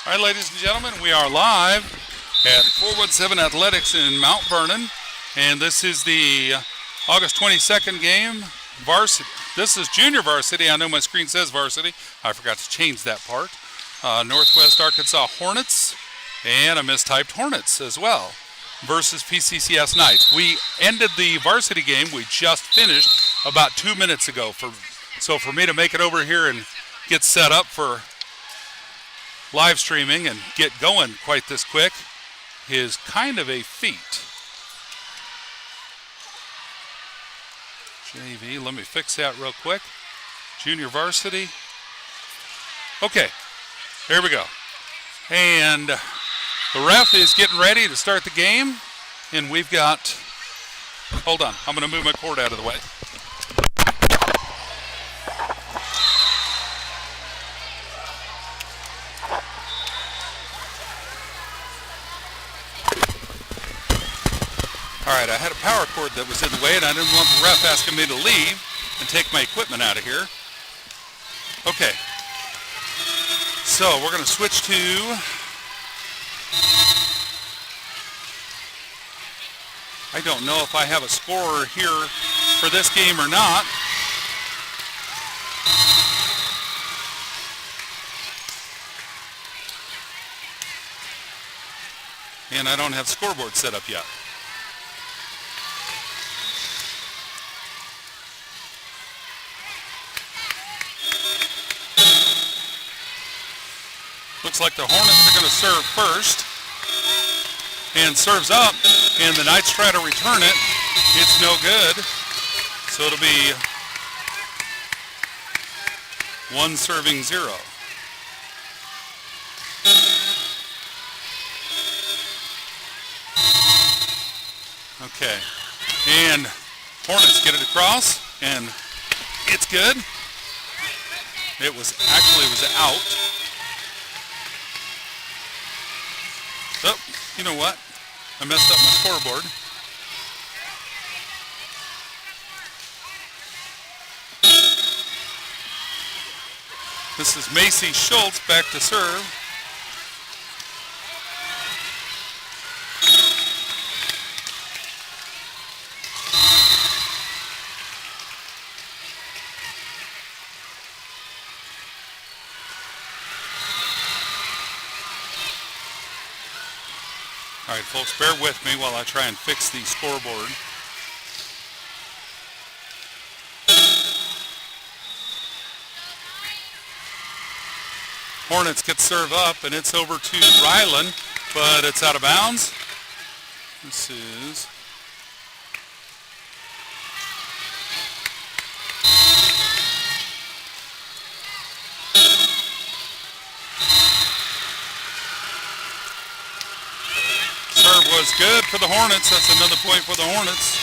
All right, ladies and gentlemen, we are live at 417 Athletics in Mount Vernon, and this is the August 22nd game. Varsity. This is junior varsity. I know my screen says varsity. I forgot to change that part. Northwest Arkansas Hornets, and I mistyped Hornets as well, versus PCCS Knights. We ended the varsity game. We just finished about 2 minutes ago. So for me to make it over here and get set up for live streaming and get going quite this quick is kind of a feat. JV, let me fix that real quick. Junior varsity. Okay, here we go. And the ref is getting ready to start the game. And we've got, hold on, I'm going to move my cord out of the way. All right, I had a power cord that was in the way, and I didn't want the ref asking me to leave and take my equipment out of here. Okay, so we're going to switch to I don't know if I have a scorer here for this game or not. And I don't have scoreboard set up yet. Looks like the Hornets are going to serve first. And serves up, and the Knights try to return it. It's no good. So it'll be 1 serving 0. Okay. And Hornets get it across, and it's good. It was out. Oh, you know what? I messed up my scoreboard. This is Macy Schultz back to serve. All right, folks, bear with me while I try and fix the scoreboard. Hornets get served up, and it's over to Ryland, but it's out of bounds. This is was good for the Hornets. That's another point for the Hornets.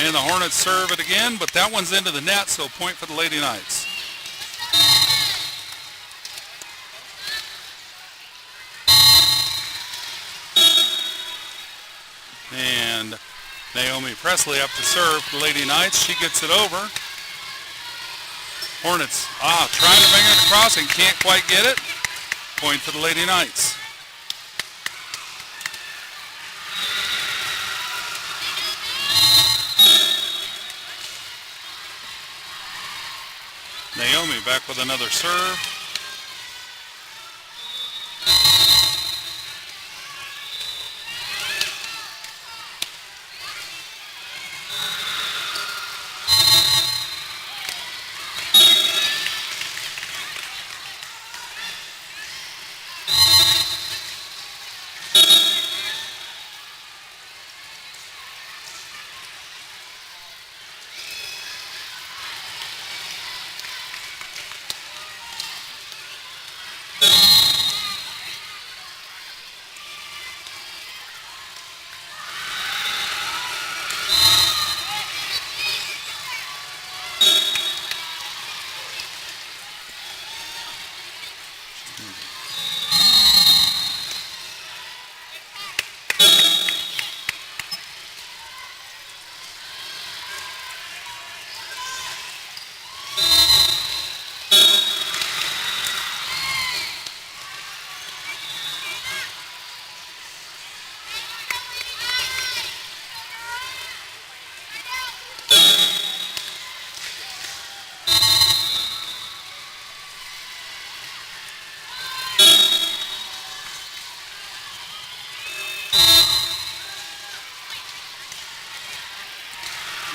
And the Hornets serve it again, but that one's into the net, so point for the Lady Knights. And Naomi Presley up to serve for the Lady Knights. She gets it over. Hornets, trying to bring it across and can't quite get it. Point for the Lady Knights. Naomi back with another serve.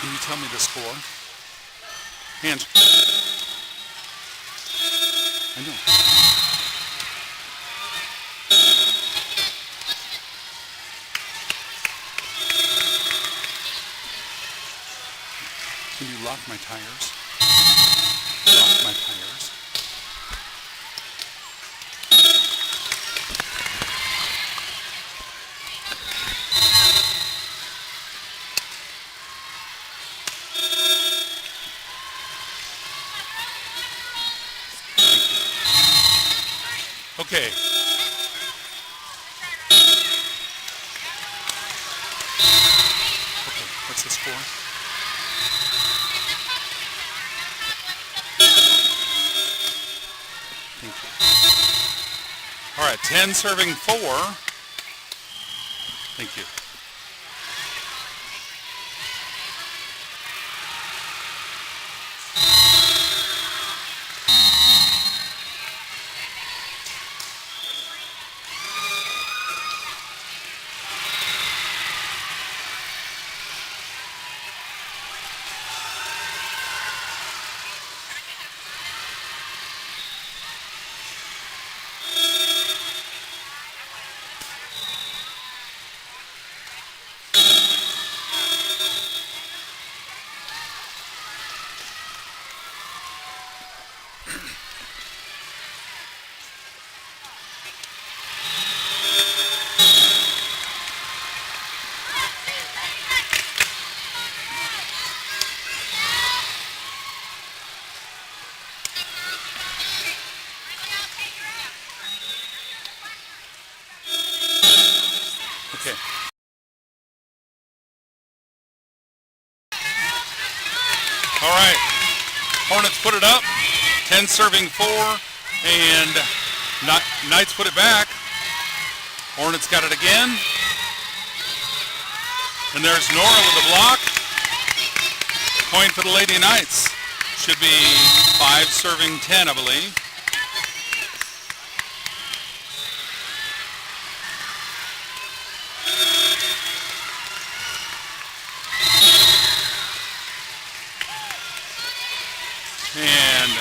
Can you tell me the score? Hands. I know. Can you lock my tires? Lock my tires. Okay. Okay, what's the score? Thank you. All right, 10 serving 4. Thank you. Okay. All right. Hornets put it up. 10 serving 4. And Knights put it back. Hornets got it again. And there's Nora with the block. Point for the Lady Knights. Should be 5 serving 10, I believe. And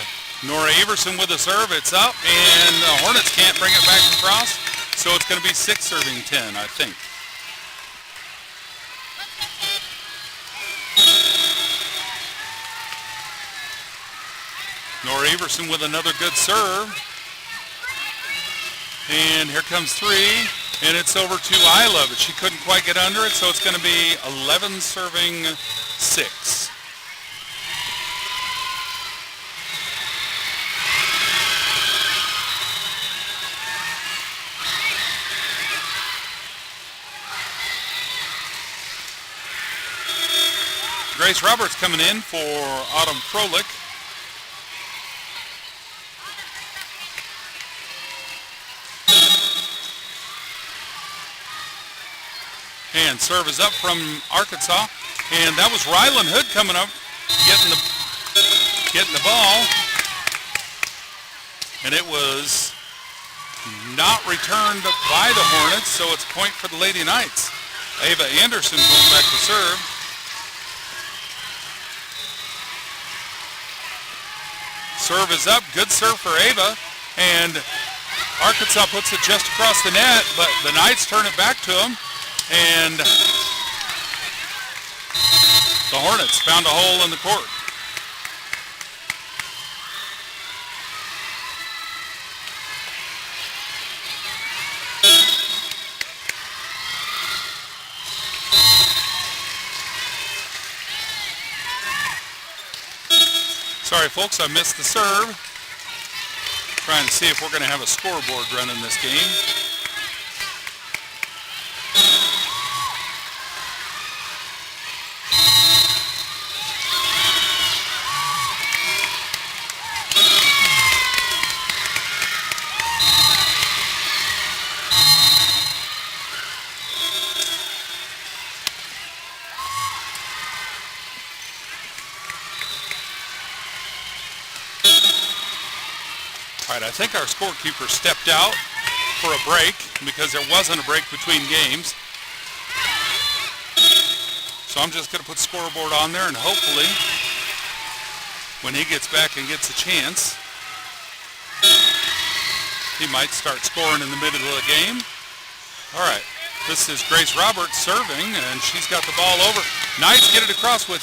Nora Everson with a serve. It's up, and the Hornets can't bring it back across, so it's going to be 6 serving 10, I think. Nora Everson with another good serve. And here comes 3, and it's over to Isla, but she couldn't quite get under it, so it's going to be 11 serving 6. Grace Roberts coming in for Autumn Froelich. And serve is up from Arkansas. And that was Rylan Hood coming up, getting the ball. And it was not returned by the Hornets, so it's a point for the Lady Knights. Ava Anderson going back to serve. Serve is up. Good serve for Ava. And Arkansas puts it just across the net, but the Knights turn it back to them. And the Hornets found a hole in the court. Sorry, folks, I missed the serve. Trying to see if we're going to have a scoreboard running this game. All right, I think our scorekeeper stepped out for a break because there wasn't a break between games. So So I'm just going to put scoreboard on there, and hopefully when he gets back and gets a chance, he might start scoring in the middle of the game. All right, this is Grace Roberts serving, and she's got the ball over. Knights get it across with,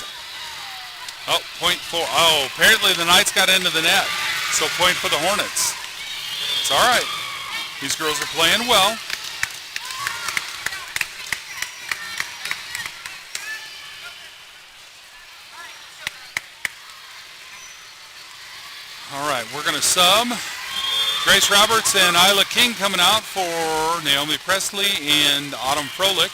point for, apparently the Knights got into the net. So point for the Hornets. It's all right. These girls are playing well. All right, we're going to sub. Grace Roberts and Isla King coming out for Naomi Presley and Autumn Froelich.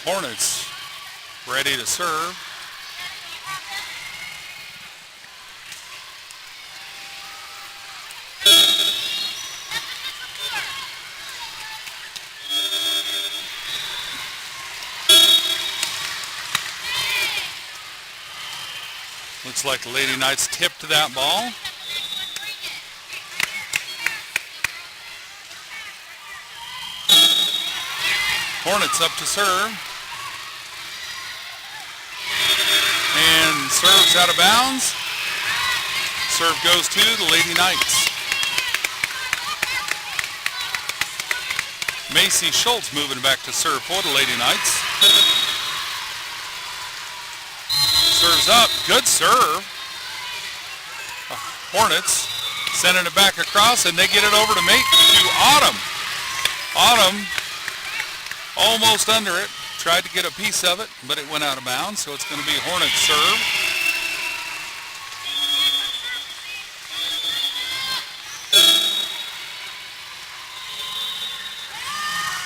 Hornets ready to serve. Looks like the Lady Knights tipped that ball. Hornets up to serve. And serves out of bounds. Serve goes to the Lady Knights. Macy Schultz moving back to serve for the Lady Knights. Serves up, good serve. Hornets sending it back across, and they get it over to Autumn. Autumn almost under it. Tried to get a piece of it, but it went out of bounds, so it's going to be Hornets serve.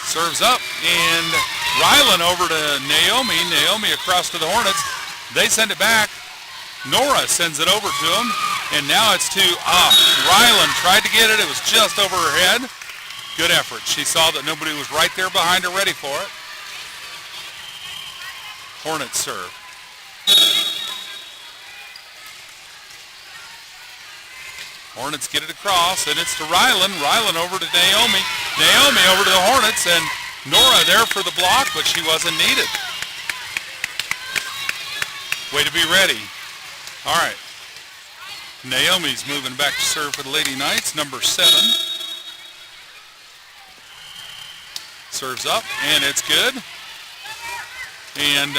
Serves up, and Rylan over to Naomi. Naomi across to the Hornets. They send it back. Nora sends it over to them, and now it's to Rylan. Tried to get it. It was just over her head. Good effort. She saw that nobody was right there behind her ready for it. Hornets serve. Hornets get it across, and it's to Rylan. Rylan over to Naomi. Naomi over to the Hornets, and Nora there for the block, but she wasn't needed. Way to be ready. All right. Naomi's moving back to serve for the Lady Knights, number 7. Serves up, and it's good. And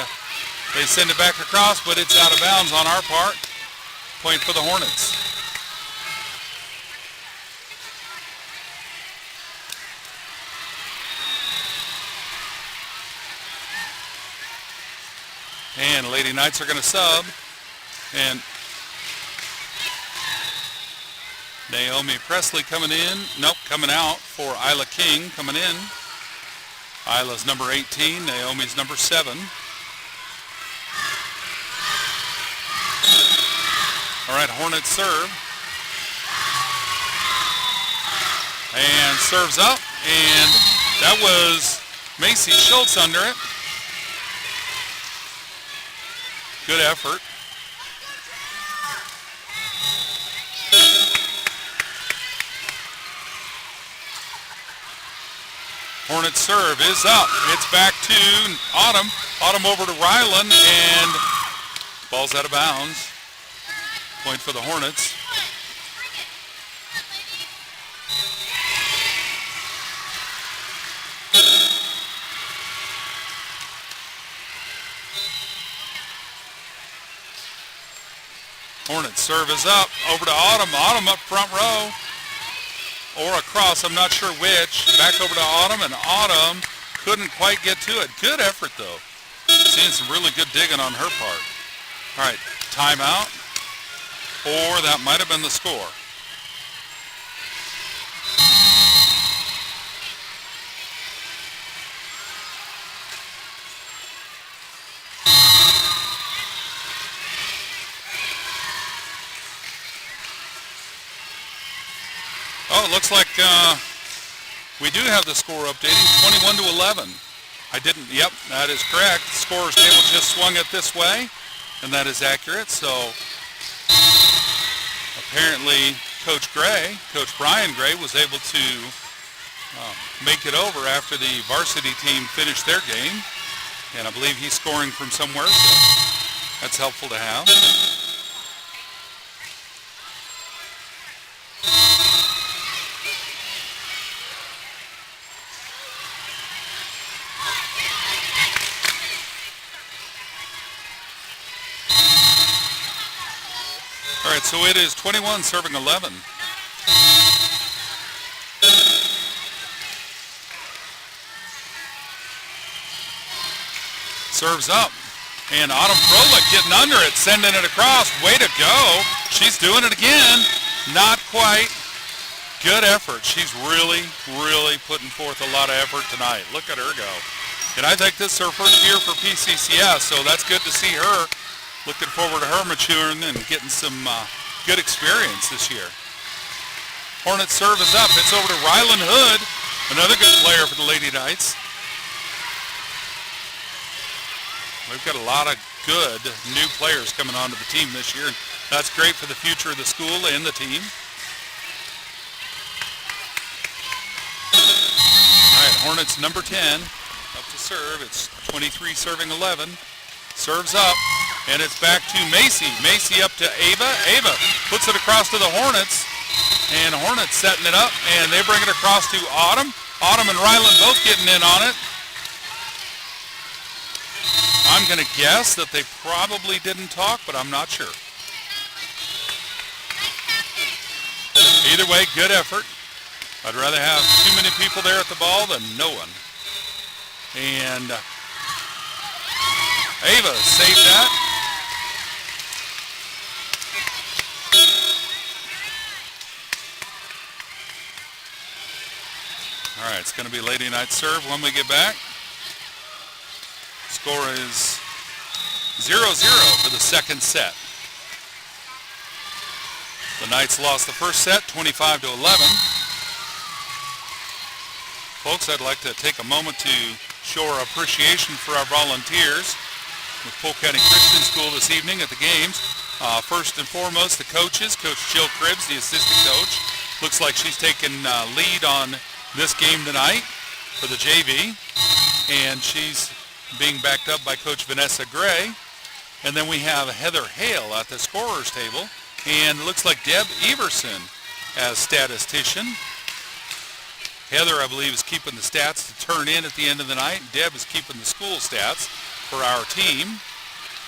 they send it back across, but it's out of bounds on our part. Point for the Hornets. And Lady Knights are going to sub. And Naomi Presley coming in. Nope, coming out for Isla King coming in. Isla's number 18, Naomi's number 7. All right, Hornets serve. And serves up, and that was Macy Schultz under it. Good effort. Hornets serve is up. It's back to Autumn. Autumn over to Rylan, and ball's out of bounds. Point for the Hornets. Hornets serve is up. Over to Autumn. Autumn up front row. Or across, I'm not sure which. Back over to Autumn, and Autumn couldn't quite get to it. Good effort, though. Seeing some really good digging on her part. All right, timeout. Or that might have been the score. it looks like we do have the score updating, 21 to 11. I didn't, yep, that is correct. The scorer's table just swung it this way, and that is accurate. So apparently Coach Brian Gray, was able to make it over after the varsity team finished their game. And I believe he's scoring from somewhere, so that's helpful to have. All right, so it is 21 serving 11. Serves up, and Autumn Froelich getting under it, sending it across. Way to go. She's doing it again. Not quite. Good effort. She's really putting forth a lot of effort tonight. Look at her go. And I think this is her first year for PCCS, so that's good to see her. Looking forward to her maturing and getting some good experience this year. Hornets serve is up. It's over to Rylan Hood, another good player for the Lady Knights. We've got a lot of good new players coming onto the team this year. That's great for the future of the school and the team. All right, Hornets number 10 up to serve. It's 23 serving 11. Serves up, and it's back to Macy. Macy up to Ava. Ava puts it across to the Hornets, and Hornets setting it up, and they bring it across to Autumn. Autumn and Ryland both getting in on it. I'm going to guess that they probably didn't talk, but I'm not sure. Either way, good effort. I'd rather have too many people there at the ball than no one. And Ava saved that. All right, it's going to be Lady Knights serve when we get back. Score is 0-0 for the second set. The Knights lost the first set, 25 to 11. Folks, I'd like to take a moment to show our appreciation for our volunteers with Polk County Christian School this evening at the games. First and foremost, the coaches, Coach Jill Cribbs, the assistant coach. Looks like she's taken lead on this game tonight for the JV, and she's being backed up by Coach Vanessa Gray. And then we have Heather Hale at the scorer's table, and it looks like Deb Everson as statistician. Heather, I believe, is keeping the stats to turn in at the end of the night. Deb is keeping the school stats for our team.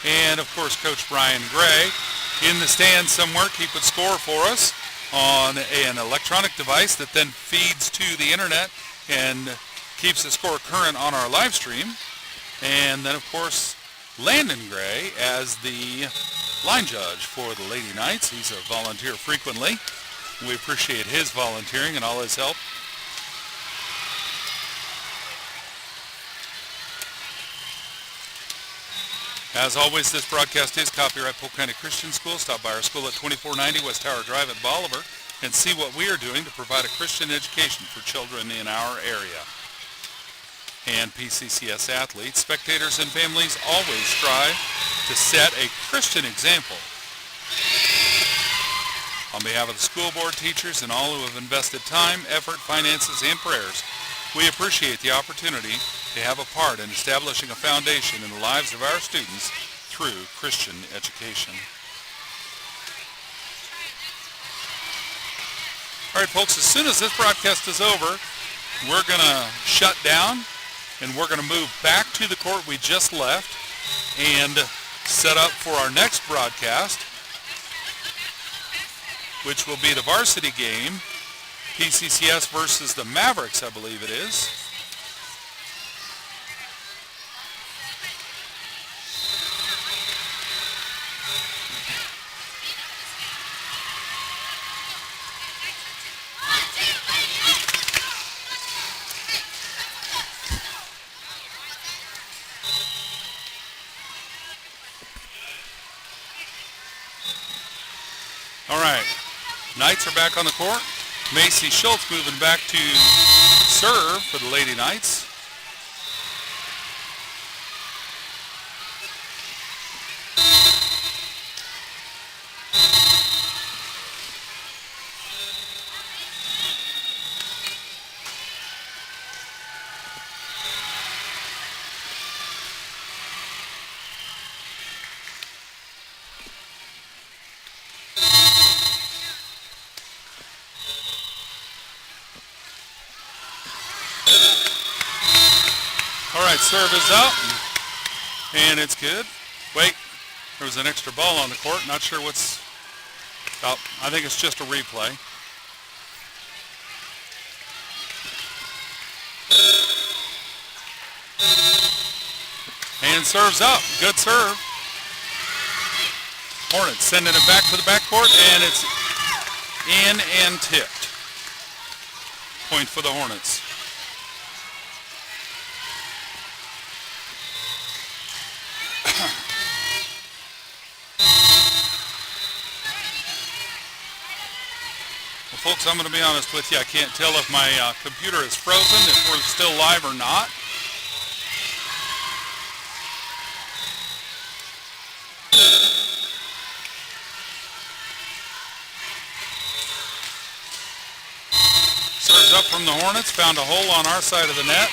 And, of course, Coach Brian Gray in the stands somewhere keeping score for us on an electronic device that then feeds to the internet and keeps the score current on our live stream. And then, of course, Landon Gray as the line judge for the Lady Knights. He's a volunteer frequently. We appreciate his volunteering and all his help. As always, this broadcast is copyright Polk County Christian School. Stop by our school at 2490 West Tower Drive at Bolivar and see what we are doing to provide a Christian education for children in our area. And PCCS athletes, spectators, and families always strive to set a Christian example. On behalf of the school board, teachers, and all who have invested time, effort, finances, and prayers, we appreciate the opportunity to have a part in establishing a foundation in the lives of our students through Christian education. All right, folks, as soon as this broadcast is over, we're going to shut down, and we're going to move back to the court we just left and set up for our next broadcast, which will be the varsity game, PCCS versus the Mavericks, I believe it is. All right, Knights are back on the court. Macy Schultz moving back to serve for the Lady Knights. All right, serve is up, and it's good. Wait, there was an extra ball on the court. Not sure what's up. I think it's just a replay. And serves up. Good serve. Hornets sending it back to the backcourt, and it's in and tipped. Point for the Hornets. Well, folks, I'm going to be honest with you. I can't tell if my computer is frozen, if we're still live or not. Serves up from the Hornets. Found a hole on our side of the net.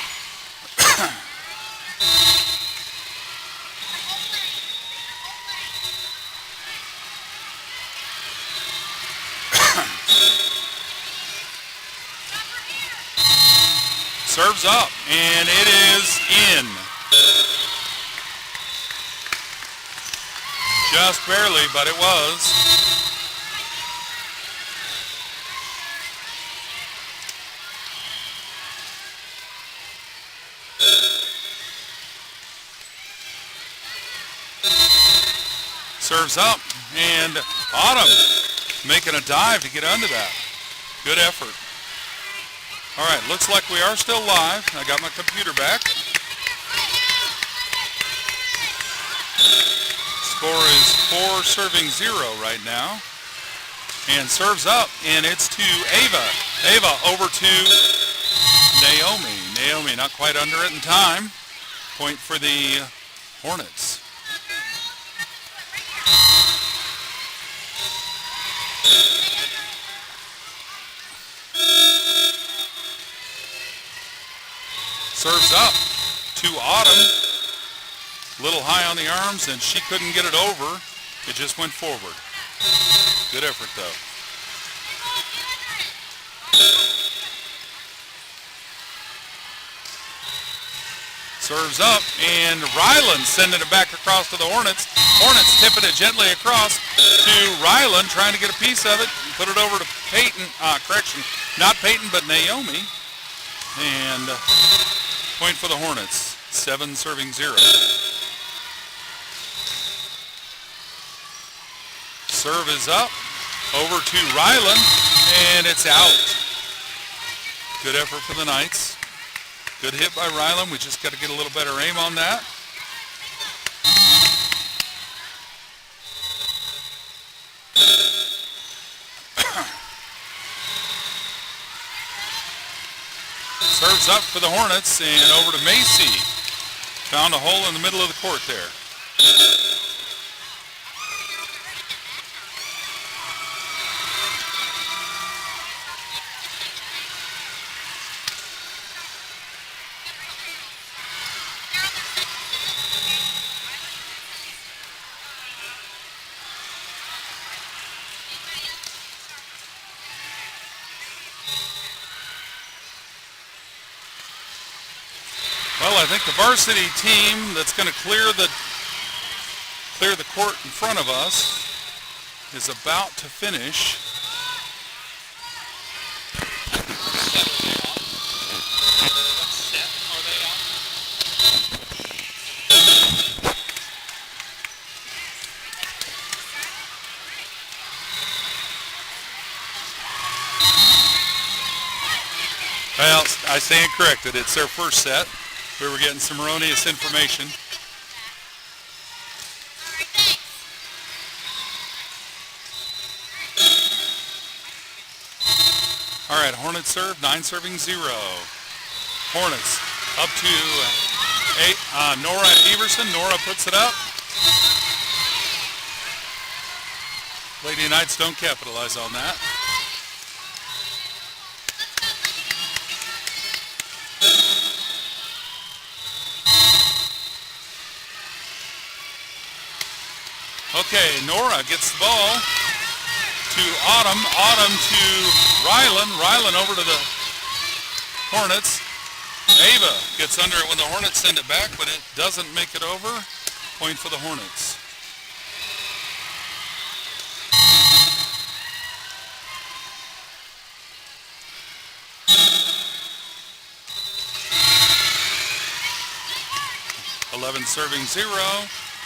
Serves up, and it is in. Just barely, but it was. Serves up, and Autumn making a dive to get under that. Good effort. All right, looks like we are still live. I got my computer back. Score is 4-0 right now. And serves up, and it's to Ava. Ava over to Naomi. Naomi not quite under it in time. Point for the Hornets. Serves up to Autumn. A little high on the arms, and she couldn't get it over. It just went forward. Good effort, though. Serves up, and Ryland sending it back across to the Hornets. Hornets tipping it gently across to Ryland, trying to get a piece of it. Put it over to Peyton. Correction, not Peyton, but Naomi. And point for the Hornets. 7-0. Serve is up. Over to Ryland, and it's out. Good effort for the Knights. Good hit by Ryland. We just got to get a little better aim on that. Serves up for the Hornets, and over to Macy. Found a hole in the middle of the court there. Well, I think the varsity team that's going to clear the court in front of us is about to finish. Well, I stand corrected. It's their first set. We were getting some erroneous information. All right, Hornets serve, 9 serving 0. Hornets up to Nora Everson. Nora puts it up. Lady Knights don't capitalize on that. Okay, Nora gets the ball to Autumn. Autumn to Rylan. Rylan over to the Hornets. Ava gets under it when the Hornets send it back, but it doesn't make it over. Point for the Hornets. Serving 0.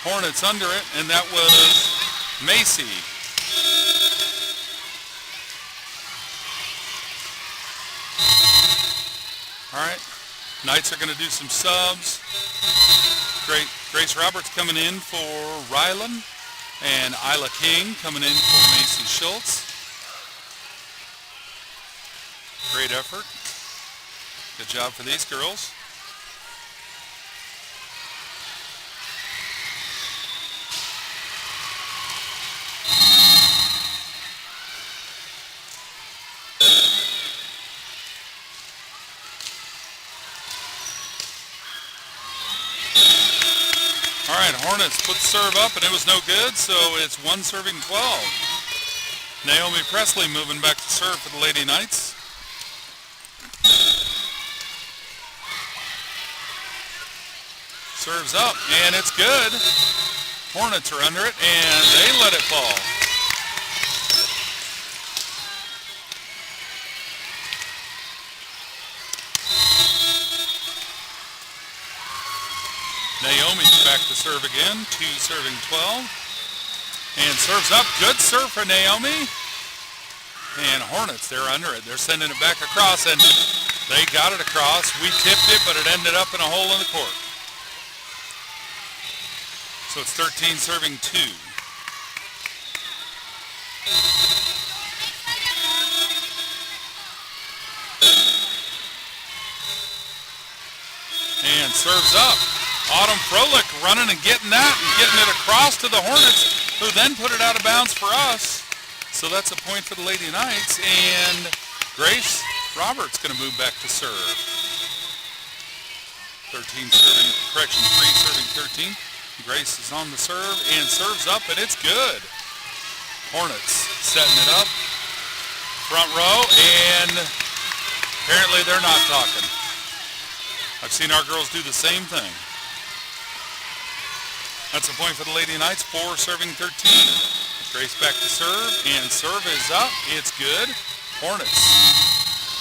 Hornets under it, and that was Macy. All right, Knights are going to do some subs. Grace Roberts coming in for Rylan, and Isla King coming in for Macy Schultz. Great effort. Good job for these girls. All right, Hornets put the serve up, and it was no good, so it's 1 serving 12. Naomi Presley moving back to serve for the Lady Knights. Serves up, and it's good. Hornets are under it, and they let it fall. Naomi's back to serve again, 2 serving 12. And serves up, good serve for Naomi. And Hornets, they're under it. They're sending it back across, and they got it across. We tipped it, but it ended up in a hole in the court. So it's 13 serving 2. And serves up. Autumn Froelich running and getting that and getting it across to the Hornets, who then put it out of bounds for us. So that's a point for the Lady Knights, and Grace Roberts going to move back to serve. 3 serving 13. Grace is on the serve and serves up, and it's good. Hornets setting it up. Front row, and apparently they're not talking. I've seen our girls do the same thing. That's a point for the Lady Knights, 4 serving 13. Grace back to serve, and serve is up. It's good. Hornets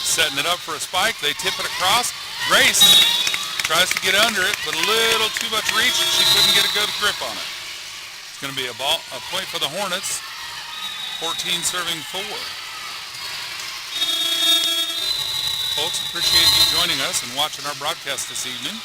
setting it up for a spike. They tip it across. Grace tries to get under it, but a little too much reach, and she couldn't get a good grip on it. It's going to be a point for the Hornets, 14 serving 4. Folks, appreciate you joining us and watching our broadcast this evening.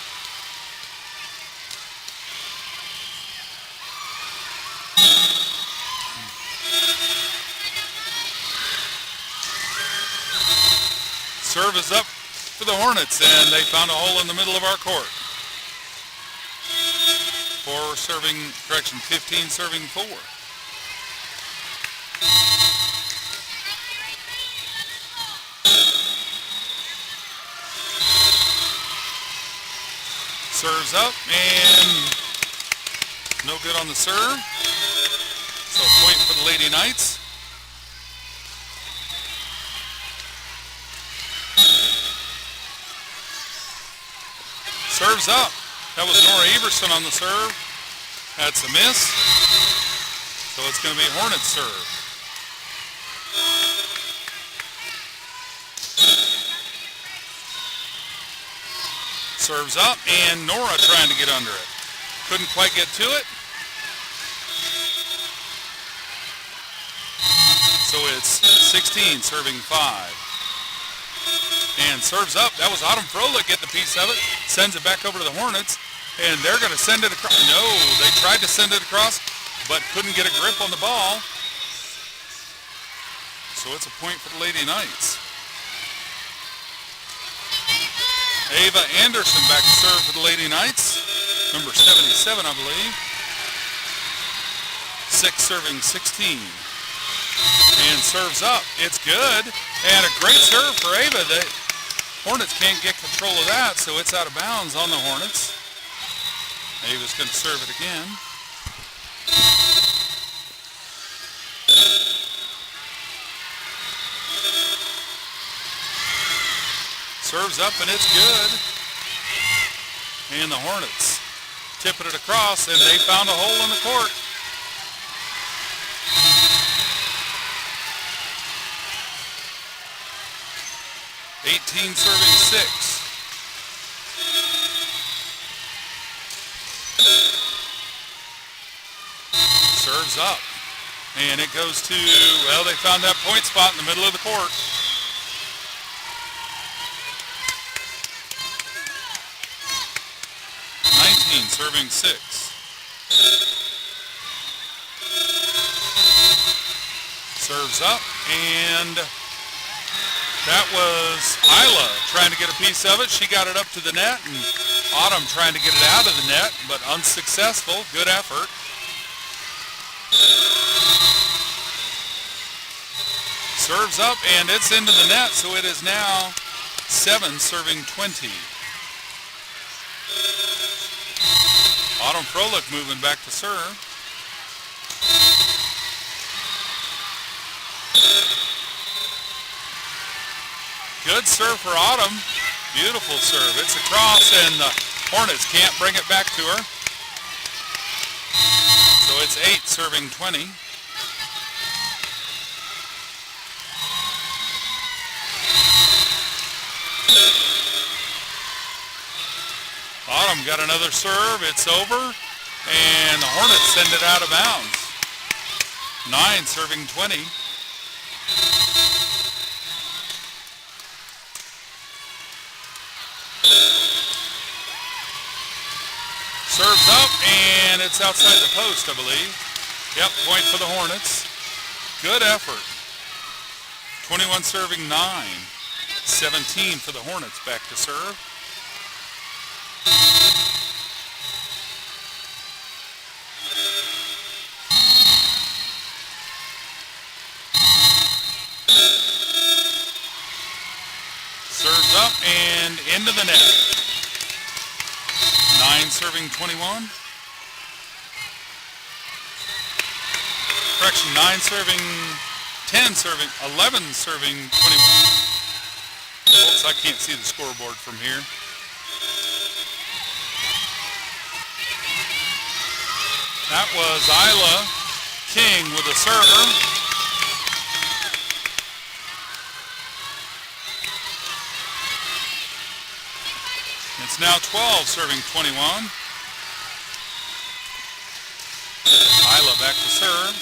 Serve is up for the Hornets, and they found a hole in the middle of our court. 15 serving 4. Serves up, and no good on the serve. So point for the Lady Knights. Serves up. That was Nora Everson on the serve. That's a miss. So it's going to be Hornets serve. Serves up, and Nora trying to get under it. Couldn't quite get to it. So it's 16 serving 5. And serves up. That was Autumn Froelich getting a piece of it. Sends it back over to the Hornets. And they're going to send it across. No, they tried to send it across, but couldn't get a grip on the ball. So it's a point for the Lady Knights. Ava Anderson back to serve for the Lady Knights. Number 77, I believe. 6 serving 16. And serves up. It's good. And a great serve for Ava. The Hornets can't get control of that, so it's out of bounds on the Hornets. Ava's going to serve it again. Serves up and it's good. And the Hornets tipping it across, and they found a hole in the court. '18 serving 6. Serves up. And it goes to, well, they found that point spot in the middle of the court. Serving 6. Serves up, and that was Isla trying to get a piece of it. She got it up to the net, and Autumn trying to get it out of the net, but unsuccessful. Good effort. Serves up, and it's into the net, so it is now 7 serving 20. Autumn Froelich moving back to serve. Good serve for Autumn. Beautiful serve. It's across, and the Hornets can't bring it back to her. So it's 8 serving 20. Autumn got another serve. It's over, and the Hornets send it out of bounds. 9 serving 20. Serves up, and it's outside the post, I believe. Yep, point for the Hornets. Good effort. 21 serving 9. 17 for the Hornets back to serve. Serves up and into the net. 9 serving 21. Correction, 9 serving, 10 serving, 11 serving 21. Folks, I can't see the scoreboard from here. That was Isla King with a server. It's now 12 serving 21. Isla back to serve.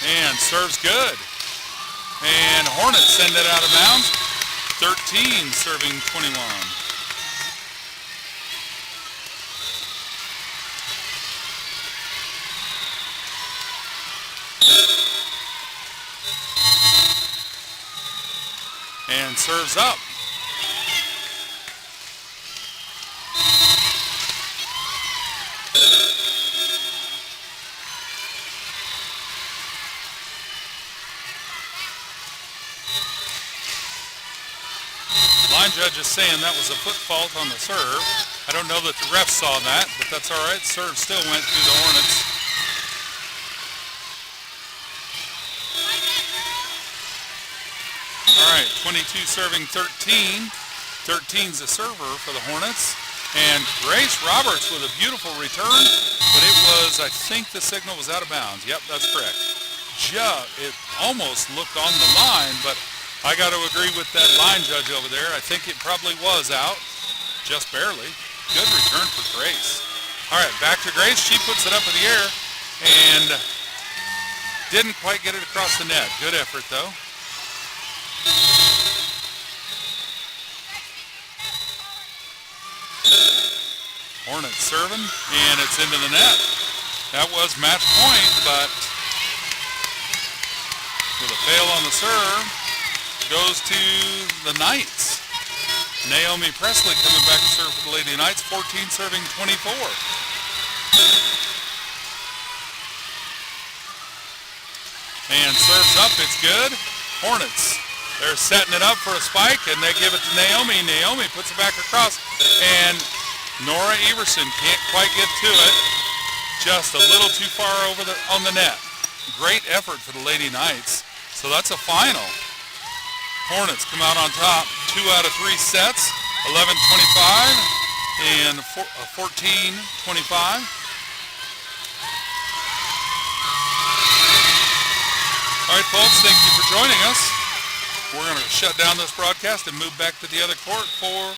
And serves good. And Hornets send it out of bounds. 13 serving 21. And serves up. Line judge is saying that was a foot fault on the serve. I don't know that the ref saw that, but that's all right. Serve still went through the Hornets. All right, 22 serving 13. 13's the server for the Hornets. And Grace Roberts with a beautiful return, but it was, I think the signal was out of bounds. Yep, that's correct. It almost looked on the line, but I got to agree with that line judge over there. I think it probably was out, just barely. Good return for Grace. All right, back to Grace. She puts it up in the air and didn't quite get it across the net. Good effort, though. Hornets serving, and it's into the net. That was match point, but with a fail on the serve. goes to the Knights. Naomi Presley coming back to serve for the Lady Knights, 14 serving 24. And serves up, it's good. Hornets, they're setting it up for a spike, and they give it to Naomi. Naomi puts it back across, and Nora Everson can't quite get to it. Just a little too far over on the net. Great effort for the Lady Knights. So that's a final. Hornets come out on top 2 out of 3 sets, 11-25 and 14-25. All right, folks, thank you for joining us. We're going to shut down this broadcast and move back to the other court for